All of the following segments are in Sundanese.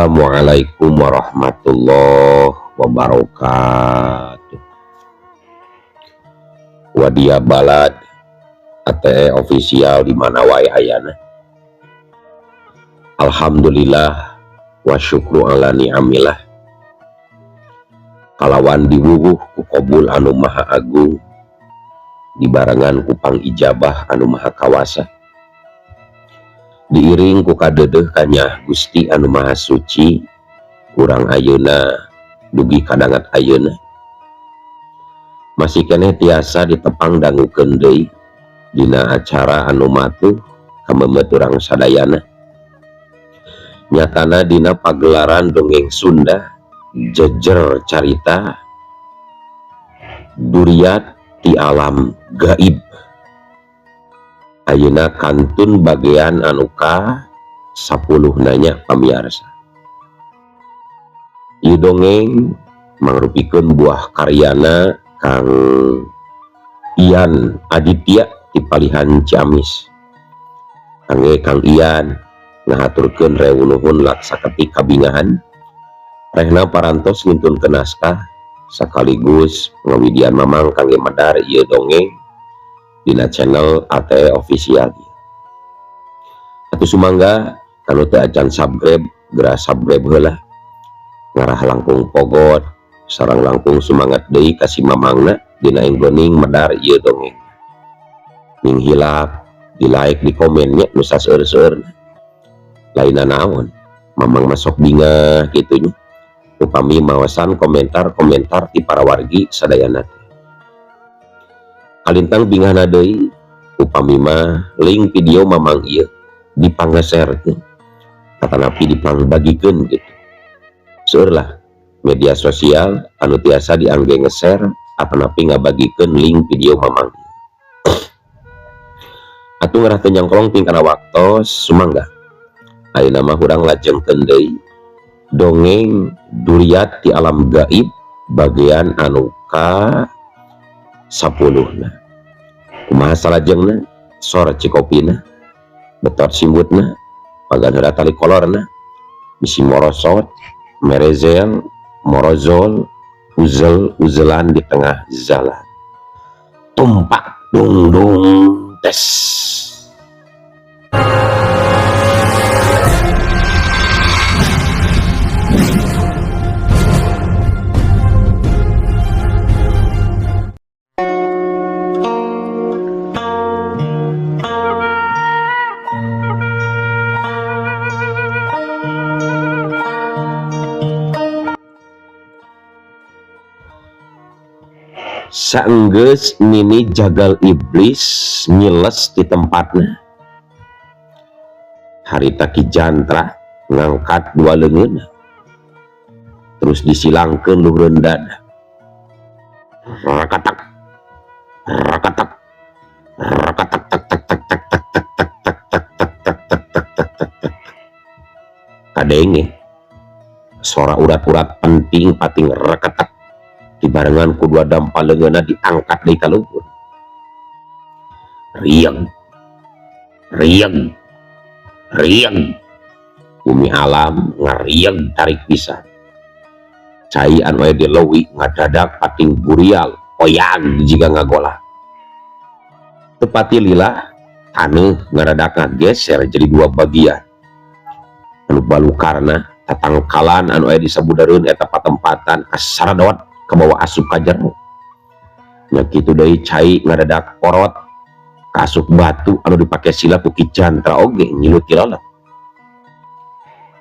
Assalamualaikum warahmatullahi wabarakatuh. Wadia balad ATE official di mana wae ayana. Alhamdulillah wa syukru ala ni'amillah. Kalawan diwuwuh ku qabul anu maha agung, dibarengan ku pangijabah anu maha kawasa, diiring ku kadedeh kanya Gusti anu maha suci, kurang ayeuna dugi kadangat ayeuna masih keneh tiasa ditepang dangukeun deui dina acara anu matuh kamemet urang sadayana. Nyatana dina pagelaran dongeng Sunda jejer carita Duriat ti alam gaib. Ayeuna kantun bagian anu ka 10 nanya pamiarsa. Ieu dongeng mangrupikeun buah karyana Kang Ian Aditya ti Palihan Ciamis. Kang Ian ngahaturkeun rewu nuhun laksaketi kabingahan, rehna parantos ngintunkeun naskah sakaligus ngawidian mamang kangge medar ieu dongeng dina channel ATE official. Atuh sumangga kanu teu acan subscribe geura subscribe heula, ngarah langkung pogot sareng langkung semangat deui ka si mamangna dina enggoning medar ieu dongeng. Ning hilap di like di komennya nu saseur-seur lainna naon mamang masok bingah kitu nya upami maosan komentar-komentar ti para wargi sadayana. Kalintang bingahna deui upami mah link video mamang ieu dipanggeserkeun atanapi dipangbagikeun gitu. Seueur lah media sosial anu tiasa diangge nge-share atanapi ngabagikeun link video mamang. Atuh ngarah teu nyangkolong tingkana waktos sumangga ayeuna mah urang lajengkeun deui dongeng Duriat ti alam gaib bagian anu ka 10 na. Kumaha salajengna? Sor cikopina, betot simbutna, pagan heula tali kolorna, bisi morosot, merezel, morozol, uzel-uzelan di tengah zalan. Tumpak dung dung tes. Saenggeus nini jagal iblis nyiles di tempatna, harita Ki Jantra ngangkat dua leungeunna terus disilangkeun luhureun dada. Rakatak rakatak rakatak tak tak tak tak tak tak tak tak tak tak tak tak tak tak tak tak. Kadenge suara urat-urat penting pating rakatak dibarengan kedua dampal leungeunna diangkat deui ka luhur. Riang riang riang bumi alam ngariang tarik pisan. Cai anu aya di leuwih ngadadak pating burial oyang jiga ngagolah. Tepati lila taneuh ngadadak ngageser jadi dua bagian. Anu balukarna tatangkalan anu aya di sabudareun eta patempatan asaradot ke bawah asup ka jero. Nya kitu deui cai ngadadak porot ka asup batu anu dipake sila ku Ki Jantra oge nyilut ti lolot.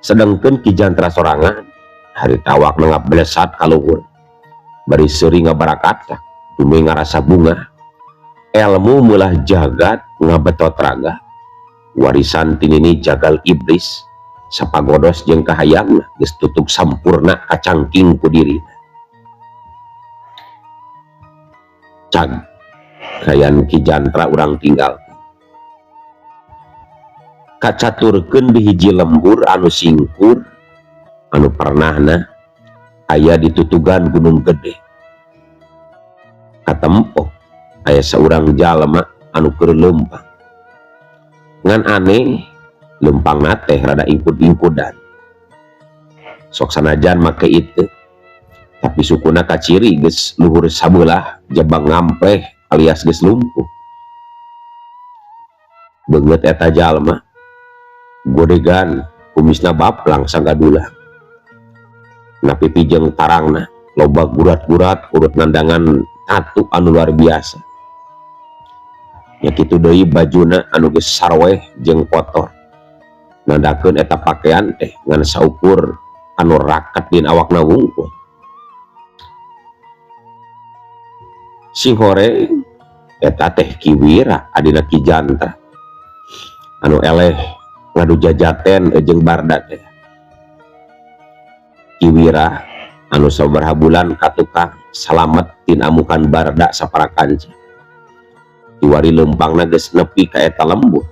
Sedengkeun Ki Jantra sorangan harita awakna ngablesat ka luhur bari seuri ngabarakatak dume ngarasa bunga. Elmu meulah jagat ngabetot raga, warisan ti nini jagal iblis sapagodos jeung kahayangna geus tutup sampurna kacangking ku dirina. Cag kayan Ki Jantra urang tinggal kacaturkeun di hiji lembur anu singkur anu pernahna aya di tutugan Gunung Gede. Katempo aya saurang jalma anu keur leumpang ngan aneh lempang teh rada ingkud-ingkudan. sok sanajan make itu tapi sukuna kaciri geus luhur sabelah jabang ngampleh alias geus lumpuh. Beungeut eta jalma godegan kumisna baplang sanggadulah napi pijeng tarangna loba gurat-gurat urut nandangan tatu anu luar biasa. Ya kitu deui bajuna anu geus sarweh jeung kotor nandakeun eta pakaian teh ngan saukur anu raket din awakna wungkul. Sing hore eta teh Kiwira adina Ki Jantra anu eleh ngadu jajaten jeung barda teh. Kiwira anu sabaraha bulan ka tukang salamet tin amukan barda saparakanci diwari lempangna geus nepi ka eta lembur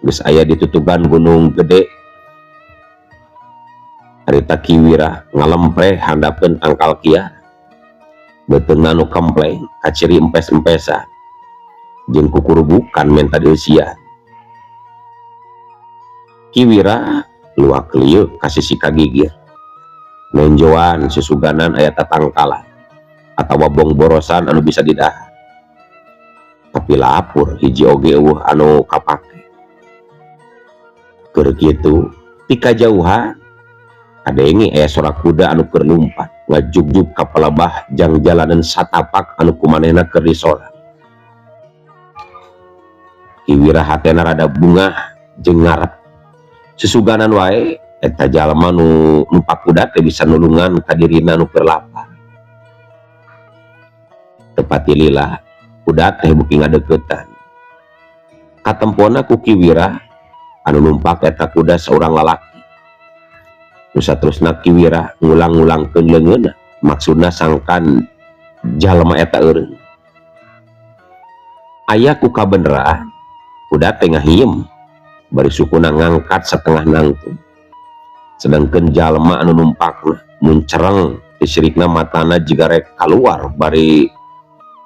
geus aya di tutuban gunung gede. Harita Kiwira ngalempreh handapeun tangkal kiar beteungna nu kempleng kaciri empes-empesan jeung kukurubukan menta deusian. Kiwira luak lieu ka sisi kagigir menjoan susuganan aya tatangkalan atawa bong borosan anu bisa didahar tapi lapur hiji oge eueuh anu kapake. Keur kitu ti kajauhan kadenge aya sorak kuda anu keur lumpat ngajugjug ka palebah jang jalanan satapak anu kumanehna keur disorak. Kiwira hatena rada bungah jeung ngarep susuganan wae eta jalma nu numpak kuda teh bisa nulungan ka dirina nu keur lapar. Tepati lila kuda teh beuki ngadeuketan. Katempona ku Kiwira anu numpak eta kuda seorang lalaki. Nu saterusna Kiwira ngulang-ulangkeun leungeunna maksudna sangkan jalma eta eureun. Aya ku kabeneran kuda teh ngahiem bari sukuna ngangkat setengah nangtung sedangkan jalma anu numpakna muncereng disirikna matana jiga rek kaluar bari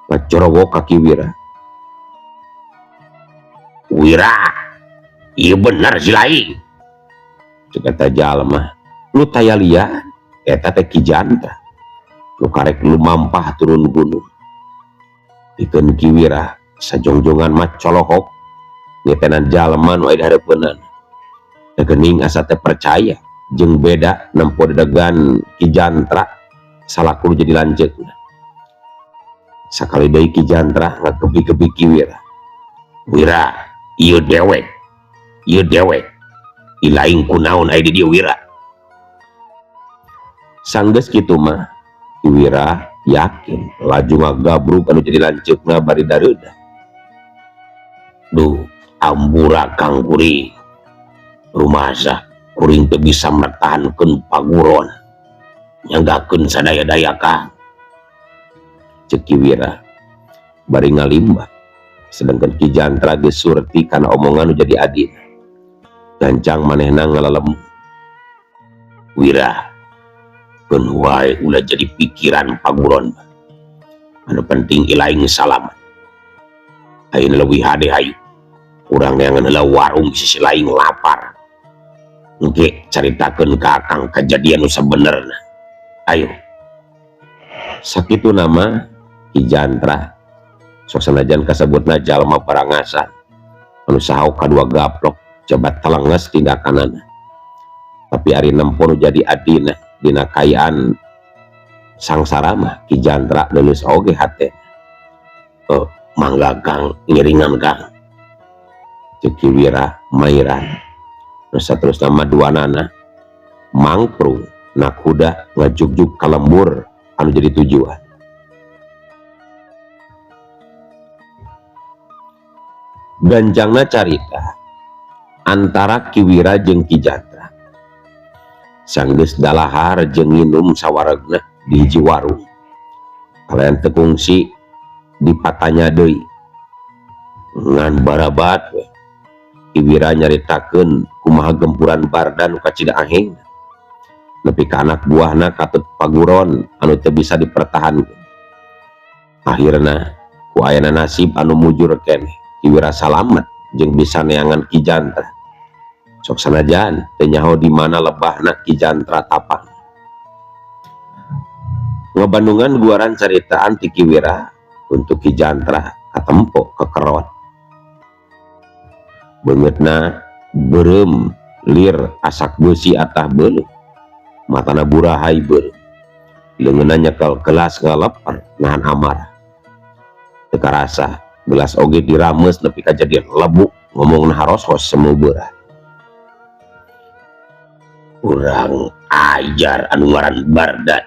ngacorowo ka Kiwira. "Wira, ieu bener si laing," ceuk eta jalma, "nu taya lian eta teh Ki Jantra nu karek lumampah turun gunung." Pikeun Kiwira sajongjongan mah colohok ngetenan jalma nu aya hareupeunana. Geuning asa teh percaya jeung beda nempo dedegan Ki Jantra salaku jadi lanceukna. Sakali deui Ki Jantra ngagebi-gebi Kiwira. "Wira, ieu dewek ilaing kunaon aya di dieu Wira." Sanggeus kitu mah Kiwira yakin laju ngagabrug anu jadi lanceukna bari dareuda. "Duh, ambura Kang Kuring, rumasa kuring teu bisa mertahankeun paguron nyanggakeun sadaya-daya Kang," ceuk Kiwira bari ngalimbah. Sedangkan Ki Jantra geus surti kana omongan nu jadi adina. Gancang manehna ngalalem, "Wira, keun wae ulah jadi pikiran paguron, anu penting ilaing salamet. Ayeuna leuwih hade hayu urang neangan heula warung di sisi lain lapar. Engke caritakeun ka Akang kejadian nu sabenerna. Ayo." Sakitu nama Ki Jantra sok sanajan kasebutna jalma parangasan anu sahauk kadua gaplok coba telenges tindakanana tapi ari nempo nu jadi adina dina kayaan sangsara mah Ki Jantra leuleus oge hatena. "Oh, mangga Kang, ngiringan Kang," ceuk Kiwira mairan. Nu saterusna mah duanana mangprung na kuda ngajugjug ka lembur anu jadi tujuan. Ganjangna carita antara Kiwira jeung Ki Jantra. Sanggeus dalahar jeung nginum sawaregna di hiji warung. Kalian teu kungsi dipatanya deui. Ngan barabat we Kiwira nyaritakeun kumaha gempuran barda nu kacida aheng nepi ka anak buahna katut paguron anu teu bisa dipertahankeun. Akhirna ku ayana nasib anu mujur keneh Kiwira salamet jeung bisa neangan Ki Jantra. sok sanajan teu nyaho di mana lebahna Ki Jantra tapang. Ngabandungan guaran caritaan ti Ki Wira untuk Ki Jantra katempo kekerot. Beungeutna beureum lir asak beusi atah beuleuh, matana burahay beuleuh, leungeunna nyekel gelas ngaleper nahan amarah. Teu karasa gelas oge dirames nepi ka jadi lebuk, ngomongna haros-hos semu beurah. Urang ajar anu ngaran Bardat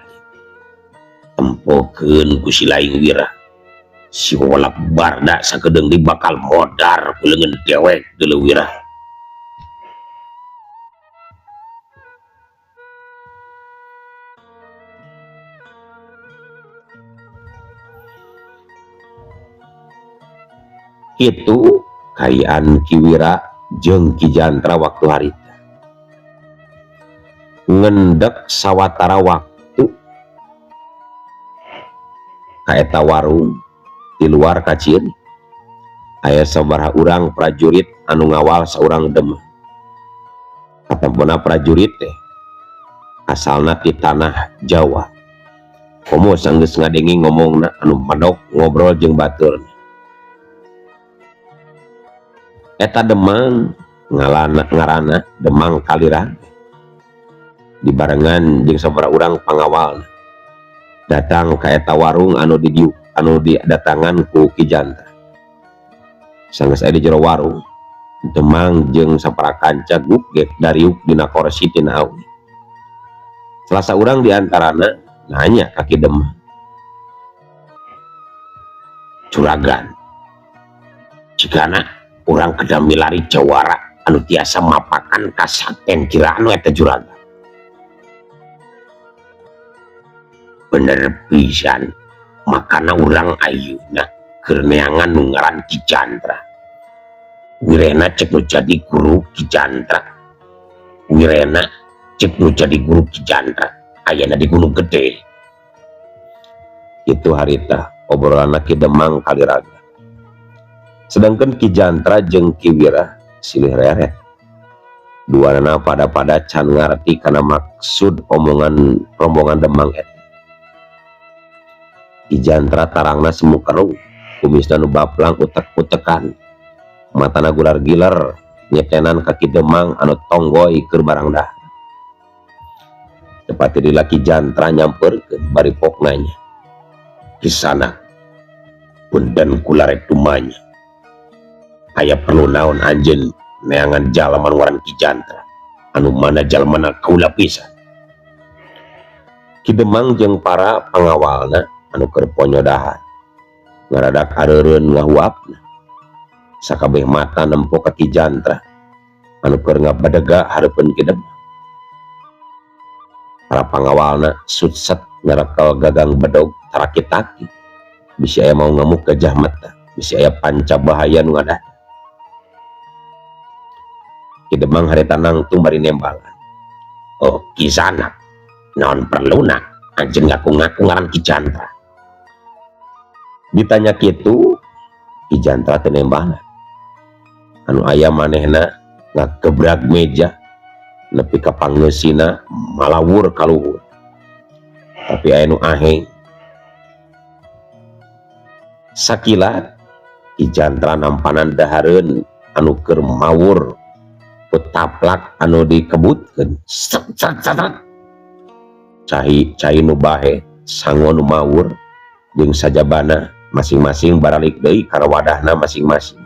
tempokeun ku si laing Wira, si walak Barda sakedeung di bakal modar ku leungeun dewek geuleuh Wira. Itu kayaan Ki Wira jeung Ki Jantra waktu harita. Ngendek sawatara waktu kaeta warung di luar kaciri aya sabaraha urang prajurit anu ngawal saurang demah. Katempuna prajurit teh asalna ti tanah Jawa. Komo sanggeus ngadengi ngomongna anu madok ngobrol jeung batur. Eta Demang ngaranna Demang Kalirang dibarengan jeung sabaraha urang pangawalna datang ka eta warung anu didatangan ku Ki Jantra. Sanggeus aya di jero warung, Demang jeung sapara kanca gugek dariuk dina kursi tina awi. Salah saurang di antarana nanya ka Ki Demang, "Juragan, cigana urang kedah milari jawara anu tiasa mapakan kasaten kira anu eta juragan?" "Bener pisan, makana urang ayeuna keur neangan nu ngaran Ki Jantra. Wirena cek nu jadi guru Ki Jantra. Wirena cek nu jadi guru Ki Jantra ayana di Gunung Gede." Itu harita obrolan Ki Demang Kaliraga. Sedangkan Ki Jantra jeung Ki Wira silih reret. Duana pada can ngarti kana maksud omongan rombongan Demang eta. Ki Jantra tarangna semu kerung, kumisna nu baplang utek-utekan, matana gular-giler nyetenan ka Ki Demang anu tonggoy keur barang dah. Tepati di Ki Jantra nyamperkeun bari pok nanya, "Kisana punten kula rek dumanya. Aya perlu naon anjeun neangan jalaman ngaran Ki Jantra anu mana jalmana kaula pisan?" Ki Demang jeung para pangawalna anu keur ponyodahan ngaradak areureun ngahuapna, sakabeh mata nempo ka Ki Jantra anu keur ngabadega hareupeun Ki Demang. Para pangawalna sutset ngarekel gagang bedog tarakit-taki, bisi aya mau ngamuk gajah mata, bisi aya panca bahaya nu ngadah. Ki Demang harita nangtung bari nembalan, "Oh Kisana, naon perluna anjeun ngaku-ngaku ngaran Ki Jantra?" Ditanya kitu, Ki Jantra teu nembalan. Anu aya manehna ngakebrag meja nepi ka pangeusina malawur kaluhur. Tapi aya nu aheng. Sakilat Ki Jantra nampanan dahareun anu keur mawur ku taplak anu dikebutkeun. Cai nu bahe sango nu mawur jeung sajabana masing-masing baralik deui kana wadahna masing-masing.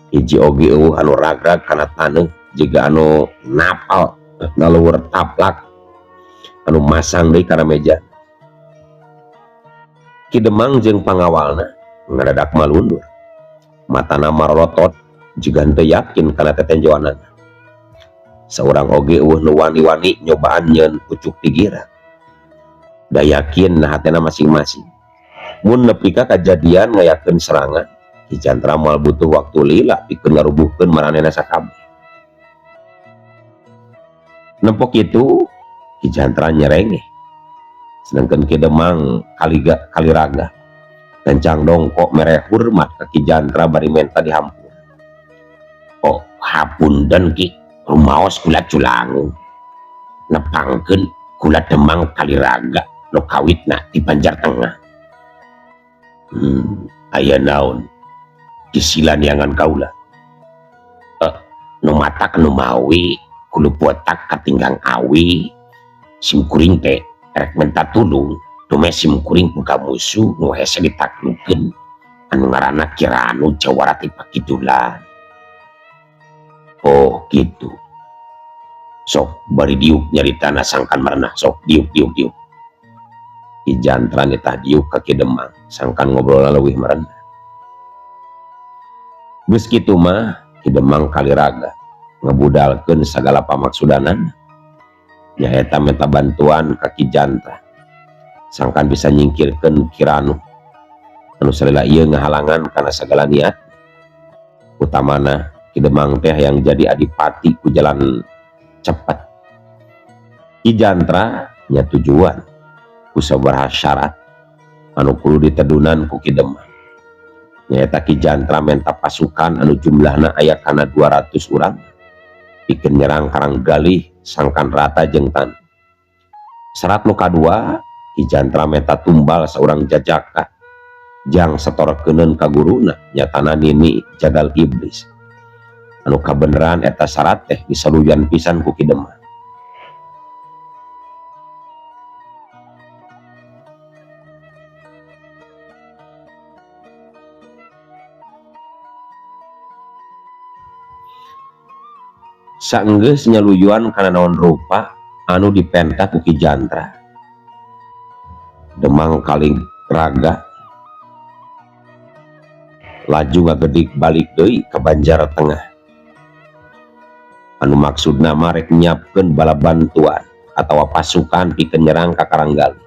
Hiji oge eueuh anu ragrag kana taneuh jiga anu napal ngaluhur taplak anu masang deui kana meja. Ki Demang jeung pangawalna ngadadak malundur, matana marorotot jiga henteu yakin kana tetenjoanana. Saurang oge eueuh nu wani-wani nyobaan nyeun pucuk pigira, da yakin na hatena masing-masing. Mun nepi ka kajadian ngayakeun serangan, Ki Jantra moal butuh waktu lila pikeun ngarubuhkeun maranehna sakabeh. Nempo kitu Ki Jantra nyerengeh, sedangkan Ki Demang Kaliraga kencang dongkok mere hormat ka Ki Jantra bari menta dihampur. "Oh hapunten Ki, rumaos kula Culangu nepangkeun kula Demang Kaliraga nu kawitna di Banjar Tengah. Aya naon kisilan yangan kaula nu matak nu mawi kulu botak katinggang awi simkuring teh rek minta tulung tume simkuring buka musuh nu hese ditaklukeun anu ngaranna Kiranu Jawarati Pakidulan. Oh gitu. Sok bari diuk nyaritana sangkan merenah, sok diuk. Ki Jantra nitah diuk ka Ki Demang sangkan ngobrol leuwih merenah. Geus kitu mah Ki Demang Kaliraga ngebudalkeun sagala pamaksudanan nyaeta minta bantuan ka Ki Jantra sangkan bisa nyingkirkeun Kiranu anu salila ieu ngahalangan kana sagala niat utamana Ki Demang teh yang jadi adipati ku jalan cepat. Ki Jantra nya tujuan ku sabaraha syarat anu kudu ditedunan ku Ki Demang nyaeta Ki Jantra menta pasukan anu jumlahna aya kana 200 urang pikeun nyerang Karanggalih sangkan rata jeung tan. Syarat nu kadua Ki Jantra menta tumbal saurang jajaka jang satorkeun ka guruna nyatana Nini Jagal Iblis. Anu kabeneran eta syarat teh disaluyan pisan ku Ki Demang. Saenggeus nyaluyuan kana naon rupa anu dipenta ku Ki Jantra, Demang Kaliraga laju ngagedik balik deui ka Banjar Tengah. Anu maksudna mah rek nyiapkeun bala bantuan atawa pasukan pikeun nyerang ka Karanggalih.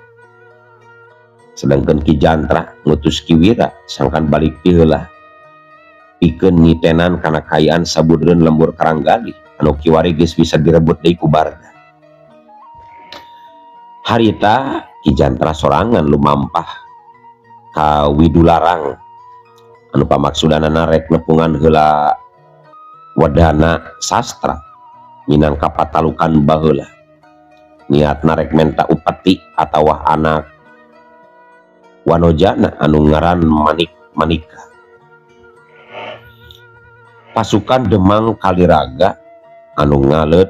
Sedangkeun Ki Jantra ngutus Ki Wira sangkan balik ti heula pikeun ngitenan kana kayaan sabudreun lembur Karanggalih anu kiwari geus bisa direbut deui ku Barda. Harita Ki Jantra sorangan lumampah ka Widularang anu pamaksudanana rek nepungan heula wadana sastra minangka patalukan baheula niatna rek menta upeti atawa anak wanojana anu ngaran Manika. Pasukan Demang Kaliraga anu ngalet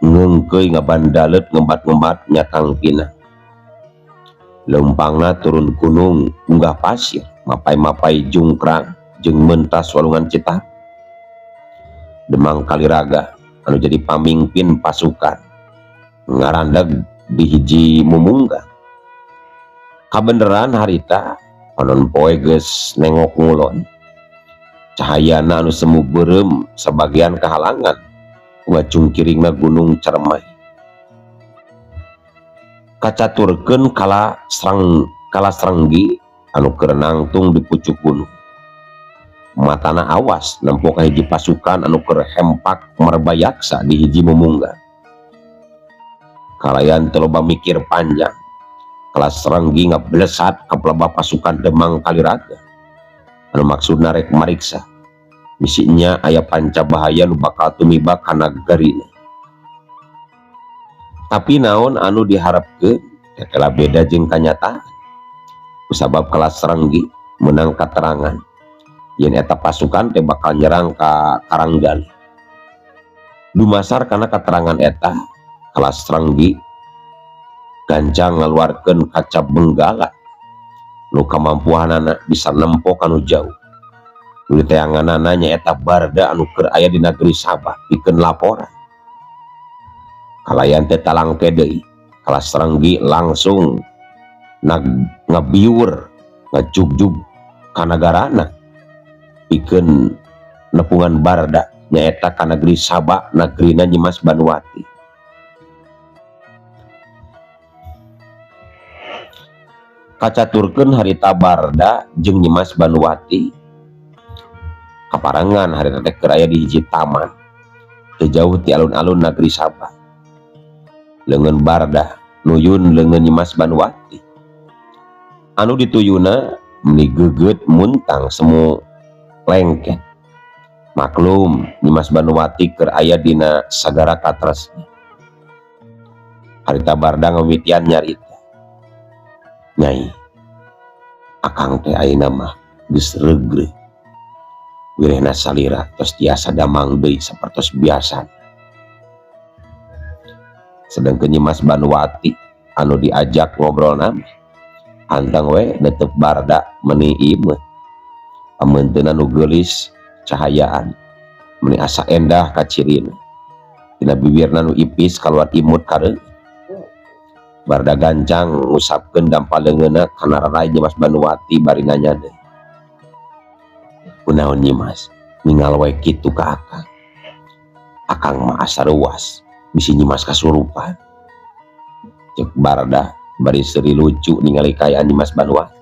ngeungkeuy ngabandalet ngembat-ngembat nyatang pina leumpangna turun gunung unggah pasir mapai-mapai jungkrang jeung mentas walungan Citarum. Demang Kaliraga anu jadi pamimpin pasukan ngarandag di hiji mumungga. Kabeneran harita panon poe geus nengok ngulon cahayana anu semu beureum sebagian kehalangan wacung kiringna gunung Cermai. Kacaturkeun kala serenggi anu keur nangtung di pucuk gunung. Matana awas nempo ka hiji pasukan anu keur hempak marbayaksa di hiji mumungga. Kalayan teu loba mikir panjang, kala serenggi ngablesat ka pelebah pasukan Demang Kaliraga. Anu maksudna rek mariksa misinya aya panca bahaya nu bakal tumiba ka nagarina. Tapi naon anu diharapkeun tetela beda jeung kanyataan. Kusabab kala serenggi meunang katerangan yen eta pasukan teh bakal nyerang ka Karanggalih. Dumasar kana katerangan eta kala serenggi gancang ngaluarkeun kaca benggala nu kamampuanana bisa nempo kanu jauh. Nu diteanganana nyaeta Barda anu keur aya di nageri Sabah pikeun laporan. Kalayan teh talangke deui kala serenggi langsung ngabiur ngajugjug ka nagarana pikeun nepungan Barda nyaeta ka nageri Sabah nagerina Nyimas Banwati. Kacaturkeun harita Barda jeung Nyimas Banwati kaparangan harita teh keur aya di hiji taman teu jauh ti alun-alun nageri Sabah. Leungeun Barda nuyun leungeun Nyimas Banwati anu dituyuna meuni geugeut muntang semu lengket Maklum Nyimas Banuwati keur aya dina sagara katresna. Harita Barda ngawitian nyarita, "Nyai, akang teh ayeuna mah geus regreh. Wirehna salira tos tiasa damang deui sapertos biasa." Sedengkeun Nyimas Banuwati anu diajak ngobrolna antang we netep Barda meuni imeuh. Amunteun anu geulis cahayaan meuni asa endah ka cirina. Dina bibirna nu ipis kaluar imut kareu. Barda gancang ngusapkeun dampaleungeunna kana rarai Nyimas Banuwati bari nanya deui, "Kunaon Nyimas ningal wae kitu ka akang? Akang mah asa ruas bisi Nyimas kasurupan." Cek Barda bari seuri lucu ningali kaayaan Nyimas Banuwati.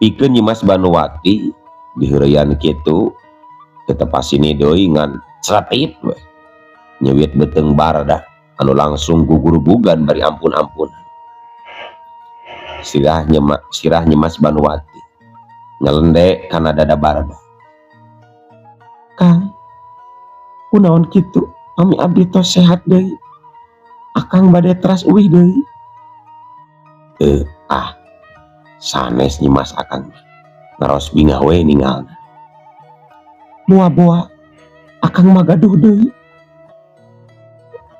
Pikeun Nyimas Banuwati diheureuyan kitu teu tepasini deui ngan cratit we nyeuit beuteung Barda anu langsung gugurgugan bari ampun-ampunan. Sirah Nyimas Banuwati nyelendek kana dada Barda, "Kang, kunaon kitu? Ami abdi tos sehat deui. Akang bade teras uih deui." Sanes Nyimas akang ngaros bingah we ningalna. "Moal boa akang mah gaduh deui.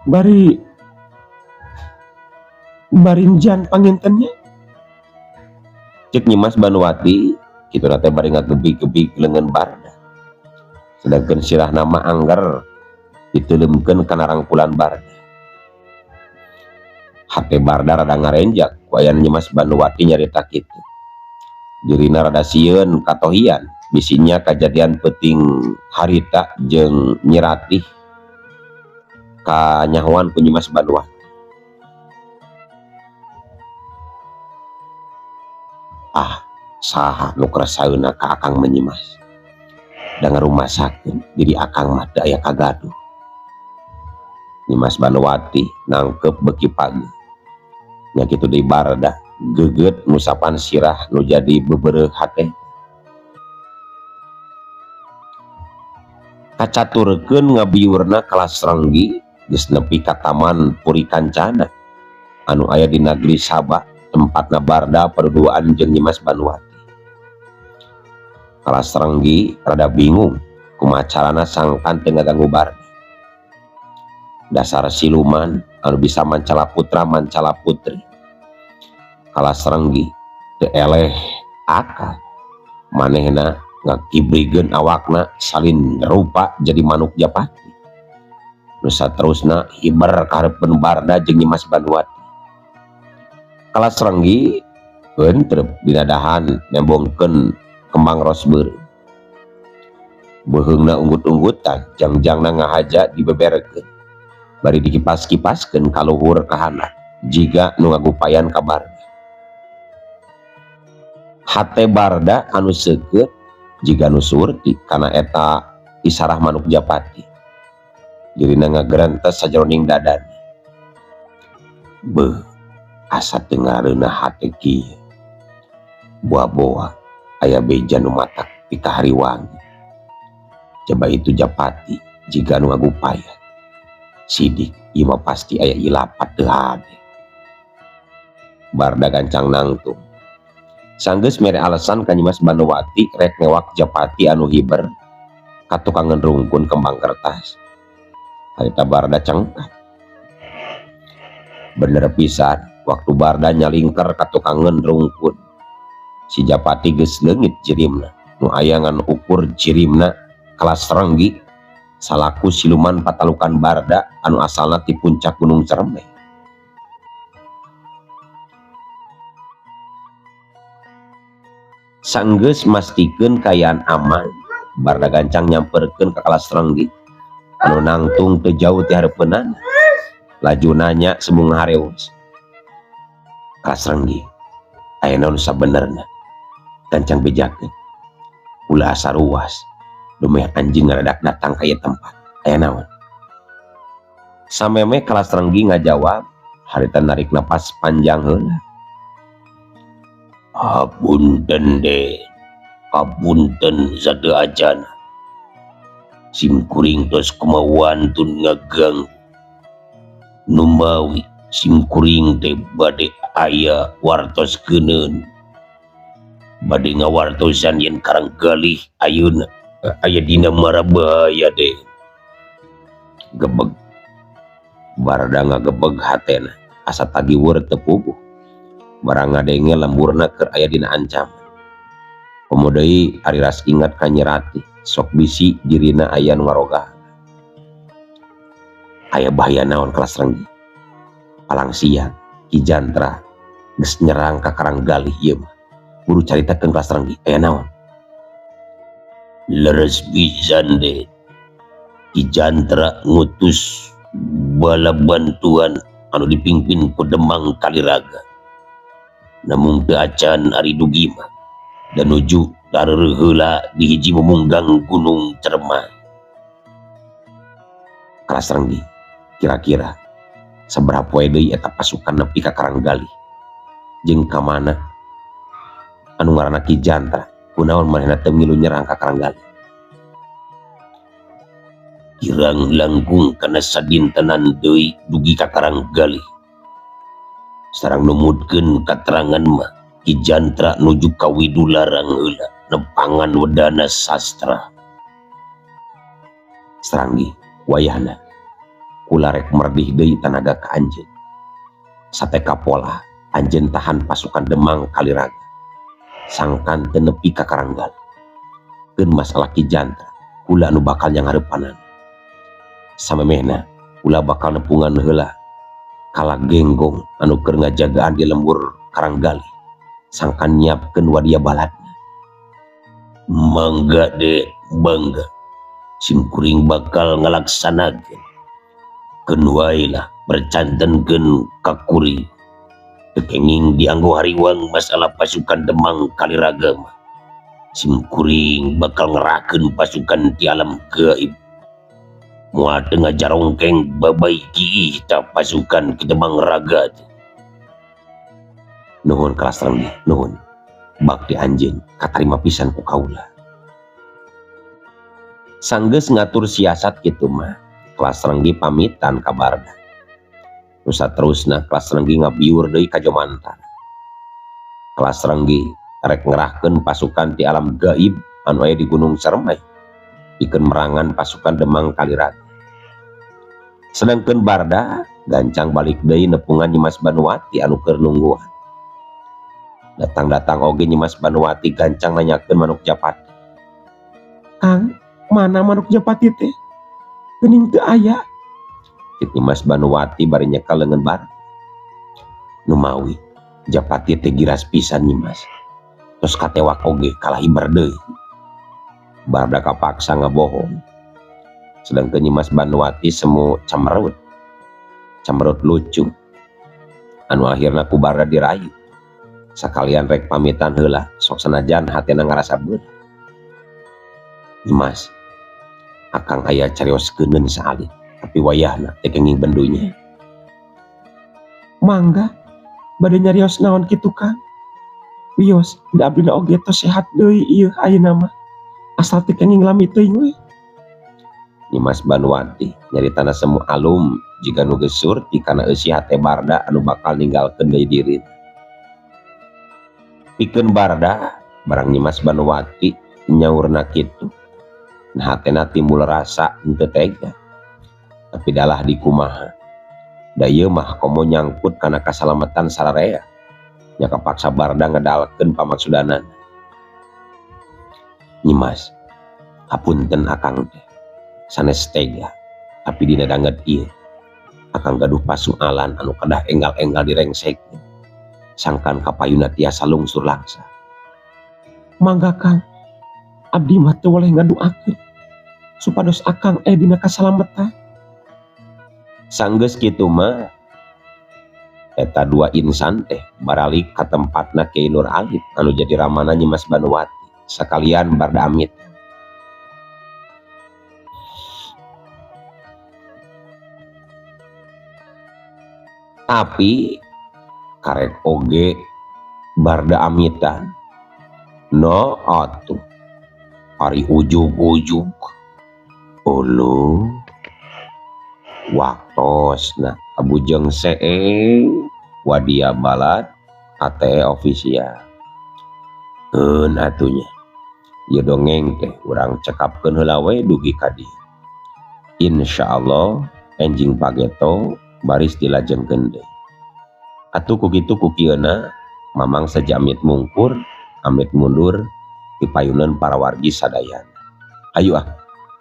Bari enjan pangintennya." Cek Nyimas Banuwati kitu teh bari ngagebig-gebig leungeun Barda. Sedangkeun sirahna mah angger diteuleumkeun kana rangkulan Barda. Hate Barda rada ngarenjak ku aya Nyimas Banuwati nyarita kitu. Dirina rada sieun katohian bisinya kajadian peuting harita jeung nyiratih kanyahoan ku Nyimas Banuwati. Saha nu karasaeuna ka akang Nyimas? Da ngarumasakeun diri akang mah teu aya kagaduh. Nyimas Banuwati nangkep beki pagi. Nya kitu deui Barda geugeut ngusapan sirah nu jadi bebereuh hate. Kacaturkeun ngabiurna kelas Renggi geus nepi ka taman Puri Kancana anu aya di nagri Saba, tempatna Barda paduduan jeung Nyimas Banuwati. Kelas Renggi rada bingung kumaha carana sangkan teu ngaganggu Barda. Dasar siluman anu bisa mancala putra mancala putri. Kelas Renggi teu eleh akal, manehna ngakibrikeun awakna salin rupa jadi manuk Japati. Nu saterusna hiber ka hareupeun Barda jeung Nyimas Banuwati. Kelas Renggi heuntreub dina dahan nembongkeun kembang rosbeur. Beuheungna unggut-unggutan, jangjangna ngahaja dibeberekeun. Bari dikipas-kipaskeun ka luhur ka handap jiga nu ngagupayan ka Barda. Hate Barda anu seukeut jiga nu surti kana eta isarah manuk Japati. Dirina ngagrentes sajeroning dadana. Beuh, asa teu ngareunah hate kieu. Boa-boa aya beja nu matak ti kahariwangi. Coba itu Japati jiga nu ngagupayan. Sidik ieu mah pasti aya ilapat teu hade. Barda gancang nangtung. Sanggeus mere alesan ka Nyimas Banuwati rek ngewak Japati anu hiber ka tukangan rungkun kembang kertas. Harita Barda cengkat. Bener pisan, waktu Barda nyalingker ka tukangan rungkun, si Japati geus leungit jirimna nu aya ngan ukur jirimna kelas Renggi salaku siluman patalukan Barda anu asalna ti puncak Gunung Ceremeh. Sanggeus mastikeun kayaan aman, Barda gancang nyamperkeun ka kelas Renggi anu nangtung teu jauh ti hareupeunana. Laju nanya sembung ngahareos, "Kelas Renggi, aya naon sabenerna?" Gancang bejakeun, "Ulah asa ruas, dumeh anjing ngaradak datang ka ieu tempat. Aya naon?" Sameme kelas Renggi ngajawab, harita narik napas panjang heula. "Hapunten Den, hapunten Zade Ajana. simkuring tos kemauan tun ngagang numawi simkuring teh bade aya wartos kenen bade ngawartosan yen karang galih ayeuna aya dina marabaya deh gebeg barada ngagebeg hatena asa tagi weur teu puguh barang ngadenge lemburna keur aya dina ancaman pemuda ari ras ingat ka Nyi Ratih sok bisi dirina aya nu ngarogah aya bahaya naon kelas renggi palang siang Ki Jantra geus nyerang ka karang galih ieu mah buru caritakeun kelas renggi aya naon leres pisan deh Ki Jantra ngutus bala bantuan anu dipimpin ku Demang Kaliraga namun teu acan ari dugi mah dan nuju dareureuk heula di hiji memunggang gunung Cermai. Kelas renggi kira-kira sabaraha poe deui eta pasukan nepi ka Karanggalih jeung ka mana anu ngaranna Ki Jantra kunaon manehna teu milu nyerang ka Karanggalih kirang langkung kana sadintenan deui dugi ka Karanggalih sareng numutkeun katerangan mah Ki Jantra nuju ka Widularang heula nempangan wedana sastra saranggi wayahna kula rek merdih deui tanaga ka anjeun sateka pola anjeun tahan pasukan Demang Kaliraga sangkan teu nepi ka Karanggalih keun masalah Ki Jantra kula anu bakal nyangareupanan samemehna kula bakal nepungan heula kala genggong anu keur ngajagaan di lembur Karanggalih sangkan nyiapkeun wadia baladna mangga deh bangga simkuring bakal ngalaksanakeun keun wae lah bercantenkeun ka kuring teu kenging dianggo hariwang masalah pasukan Demang Kaliraga mah simkuring bakal ngerakeun pasukan ti alam gaib moal teu ngajarongkeng babaiki ta pasukan ki Demang Raga teh nuhun kelas renggi nuhun bakti anjeun katarima pisan ku kaula sanggeus ngatur siasat kitu mah kelas renggi pamitan ka Barda nu saterusna kelas renggi ngabiur deui ka Jomantar kelas renggi rek ngerahkeun pasukan ti alam gaib anu aya di Gunung Cermai pikeun merangan pasukan Demang Kaliraga sedangkeun Barda gancang balik deui nepungan Nyi Mas Banuwati anu keur nungguan datang-datang oge Nyi Mas Banuwati gancang nanyakeun Manuk Japati Kang mana Manuk Japati teh geuning teu aya cik Nyi Mas Banuwati bari nyekel leungeun Barda nu mawi Japati teh giras pisan Nyi Mas tos katewak oge kalah hibar deui Barda kapaksa ngabohong sedangkan Nyi Mas Banuwati semu camerut lucu anu akhirna ku Barda dirayu sakalian rek pamitan heula sok sanajan hatena ngarasa beut Nyi Mas akang aya carios keuneun saalit tapi wayahna teu kenging bendunya mangga bade nyarios naon kitu Kang wios da abdina oge tos sehat deui ieu ayeuna mah asal teu kenging lami teuing we Nyi Mas Banuwati nyaritana semu alum jiga nu geus surti kana eusi hate Barda anu bakal ninggalkeun deui diri pikeun Barda barang Nyi Mas Banuwati nyaurna kitu nah hatena timbul rasa henteu tega tapi dalah dikumaha da ieu mah komo nyangkut kana kasalamatan sararea nya kapaksa Barda ngedalkeun pamaksudanan Nyi Mas hapunten akang teh sanes tega tapi dina danget ieu akang gaduh pasualan anu kedah enggal-enggal direngsekkeun sangkan kapayuna tiasa lungsur langsa mangga Kang abdi mah teu woleh ngaduakeun supados akang dina kasalametan sanggeus kitu mah eta dua insan teh baralik ka tempatna Kiai Nur Alif anu jadi ramana Nyi Mas Banuwati sakalian Barda amit tapi karek oge Barda amitan no atuh ari ujug-ujug Ulu waktos nah abujeng wadia balad AT official atunya ya dongeng teh urang cekapkeun heula we dugi ka dieu. Insyaallah enjing pageto baris dilajengkeun deui. Atuh kukitu kukieuna mamang sajamit mungkur amit mundur dipayuneun para wargi sadayana. Ayo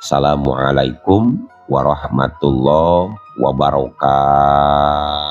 Assalamualaikum warahmatullahi wabarakatuh.